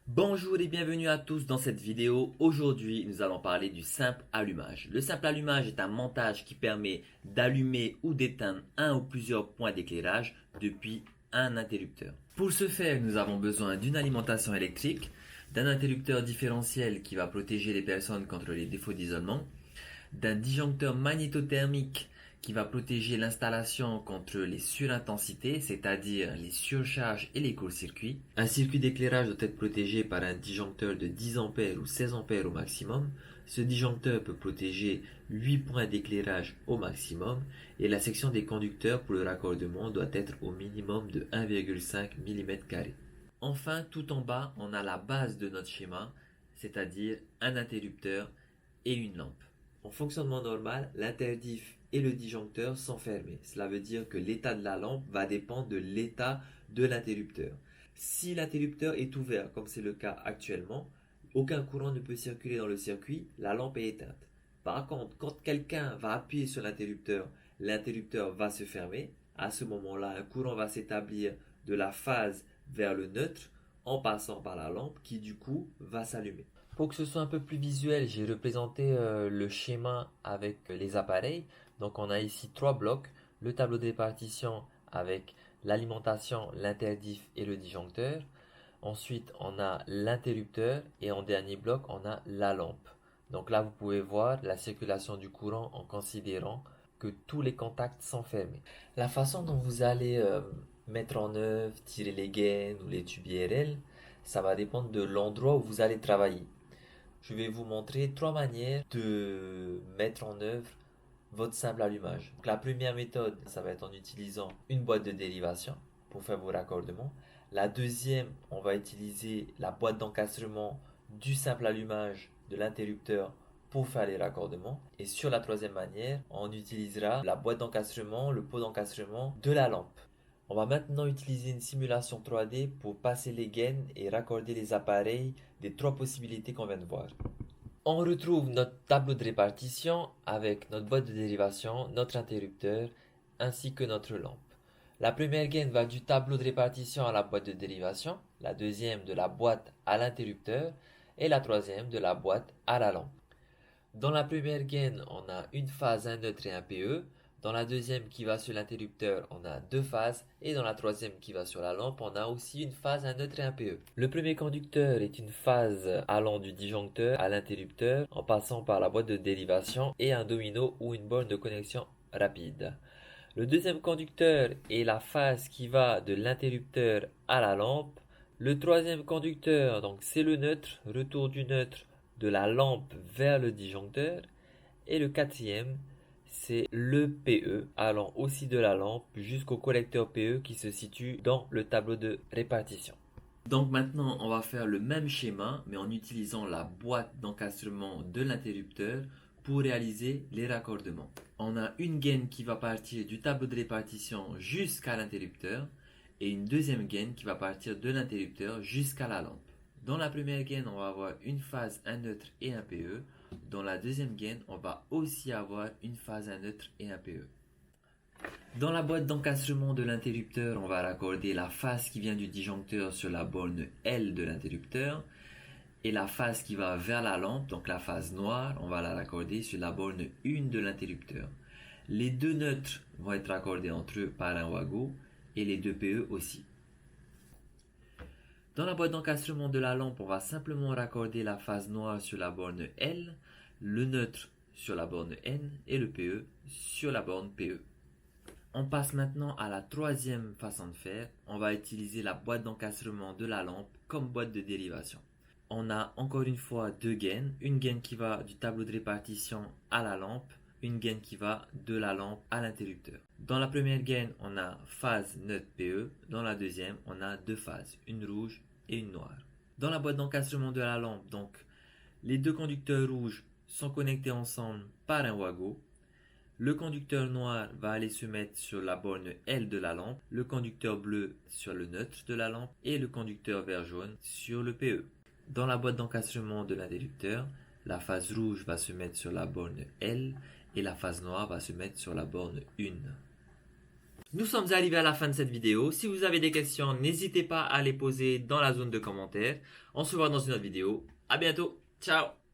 Bonjour et bienvenue à tous dans cette vidéo. Aujourd'hui, nous allons parler du simple allumage. Le simple allumage est un montage qui permet d'allumer ou d'éteindre un ou plusieurs points d'éclairage depuis un interrupteur. Pour ce faire, nous avons besoin d'une alimentation électrique, d'un interrupteur différentiel qui va protéger les personnes contre les défauts d'isolement, d'un disjoncteur magnétothermique qui va protéger l'installation contre les surintensités, c'est-à-dire les surcharges et les courts-circuits. Un circuit d'éclairage doit être protégé par un disjoncteur de 10 A ou 16 A au maximum. Ce disjoncteur peut protéger 8 points d'éclairage au maximum et la section des conducteurs pour le raccordement doit être au minimum de 1,5 mm². Enfin, tout en bas, on a la base de notre schéma, c'est-à-dire un interrupteur et une lampe. En fonctionnement normal, l'interdif et le disjoncteur sont fermés. Cela veut dire que l'état de la lampe va dépendre de l'état de l'interrupteur. Si l'interrupteur est ouvert, comme c'est le cas actuellement, aucun courant ne peut circuler dans le circuit, la lampe est éteinte. Par contre, quand quelqu'un va appuyer sur l'interrupteur va se fermer. À ce moment-là, un courant va s'établir de la phase vers le neutre en passant par la lampe qui du coup va s'allumer. Pour que ce soit un peu plus visuel, j'ai représenté le schéma avec les appareils. Donc on a ici trois blocs, le tableau de répartition avec l'alimentation, l'interdif et le disjoncteur. Ensuite on a l'interrupteur et en dernier bloc on a la lampe. Donc là vous pouvez voir la circulation du courant en considérant que tous les contacts sont fermés. La façon dont vous allez mettre en œuvre, tirer les gaines ou les tubes IRL, ça va dépendre de l'endroit où vous allez travailler. Je vais vous montrer trois manières de mettre en œuvre votre simple allumage. Donc, la première méthode, ça va être en utilisant une boîte de dérivation pour faire vos raccordements. La deuxième, on va utiliser la boîte d'encastrement du simple allumage de l'interrupteur pour faire les raccordements. Et sur la troisième manière, on utilisera la boîte d'encastrement, le pot d'encastrement de la lampe. On va maintenant utiliser une simulation 3D pour passer les gaines et raccorder les appareils des trois possibilités qu'on vient de voir. On retrouve notre tableau de répartition avec notre boîte de dérivation, notre interrupteur ainsi que notre lampe. La première gaine va du tableau de répartition à la boîte de dérivation, la deuxième de la boîte à l'interrupteur et la troisième de la boîte à la lampe. Dans la première gaine, on a une phase, un neutre et un PE. Dans la deuxième qui va sur l'interrupteur, on a deux phases. Et dans la troisième qui va sur la lampe, on a aussi une phase, un neutre et un PE. Le premier conducteur est une phase allant du disjoncteur à l'interrupteur en passant par la boîte de dérivation et un domino ou une borne de connexion rapide. Le deuxième conducteur est la phase qui va de l'interrupteur à la lampe. Le troisième conducteur, donc c'est le neutre, retour du neutre de la lampe vers le disjoncteur. Et le quatrième, c'est le PE, allant aussi de la lampe jusqu'au collecteur PE qui se situe dans le tableau de répartition. Donc maintenant, on va faire le même schéma, mais en utilisant la boîte d'encastrement de l'interrupteur pour réaliser les raccordements. On a une gaine qui va partir du tableau de répartition jusqu'à l'interrupteur et une deuxième gaine qui va partir de l'interrupteur jusqu'à la lampe. Dans la première gaine, on va avoir une phase, un neutre et un PE. Dans la deuxième gaine, on va aussi avoir une phase, un neutre et un PE. Dans la boîte d'encastrement de l'interrupteur, on va raccorder la phase qui vient du disjoncteur sur la borne L de l'interrupteur et la phase qui va vers la lampe, donc la phase noire, on va la raccorder sur la borne 1 de l'interrupteur. Les deux neutres vont être raccordés entre eux par un wago et les deux PE aussi. Dans la boîte d'encastrement de la lampe, on va simplement raccorder la phase noire sur la borne L, le neutre sur la borne N et le PE sur la borne PE. On passe maintenant à la troisième façon de faire. On va utiliser la boîte d'encastrement de la lampe comme boîte de dérivation. On a encore une fois deux gaines. Une gaine qui va du tableau de répartition à la lampe. Une gaine qui va de la lampe à l'interrupteur. Dans la première gaine, on a phase neutre PE. Dans la deuxième, on a deux phases, une rouge et une noire. Dans la boîte d'encastrement de la lampe, donc, les deux conducteurs rouges sont connectés ensemble par un wago. Le conducteur noir va aller se mettre sur la borne L de la lampe, le conducteur bleu sur le neutre de la lampe et le conducteur vert jaune sur le PE. Dans la boîte d'encastrement de l'interrupteur, la phase rouge va se mettre sur la borne L et la phase noire va se mettre sur la borne 1. Nous sommes arrivés à la fin de cette vidéo. Si vous avez des questions, n'hésitez pas à les poser dans la zone de commentaires. On se voit dans une autre vidéo. À bientôt. Ciao.